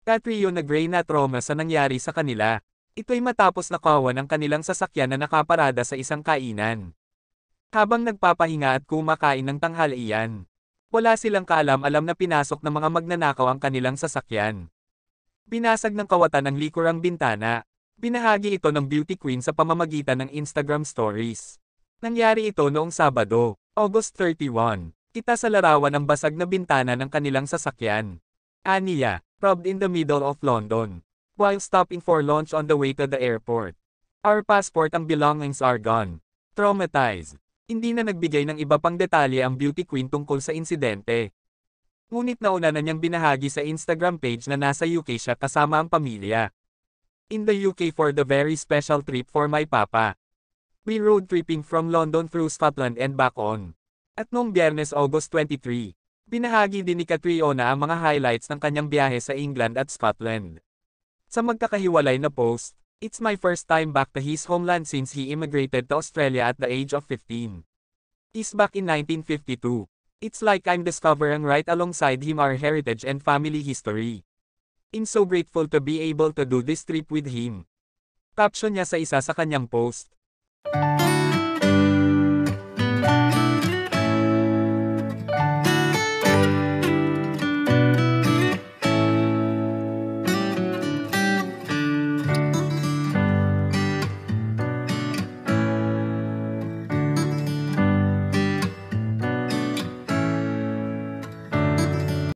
Katrio na gray na trauma sa nangyari sa kanila. Ito'y matapos nakawan ang kanilang sasakyan na nakaparada sa isang kainan. Habang nagpapahinga at kumakain ng tanghalian. Wala silang kaalam-alam na pinasok ng mga magnanakaw ang kanilang sasakyan. Binasag ng kawatan ang likurang bintana. Binahagi ito ng beauty queen sa pamamagitan ng Instagram stories. Nangyari ito noong Sabado, August 31. Kita sa larawan ang basag na bintana ng kanilang sasakyan. Aniya, robbed in the middle of London. While stopping for lunch on the way to the airport. Our passport and belongings are gone. Traumatized. Hindi na nagbigay ng iba pang detalye ang beauty queen tungkol sa insidente. Ngunit nauna na niyang binahagi sa Instagram page na nasa UK siya kasama ang pamilya. In the UK for the very special trip for my papa. We road tripping from London through Scotland and back on. At noong Biyernes August 23, binahagi din ni Catriona ang mga highlights ng kanyang biyahe sa England at Scotland. Sa magkakahiwalay na post, "It's my first time back to his homeland since he immigrated to Australia at the age of 15. He's back in 1952. It's like I'm discovering right alongside him our heritage and family history. I'm so grateful to be able to do this trip with him." Caption niya sa isa sa kanyang post.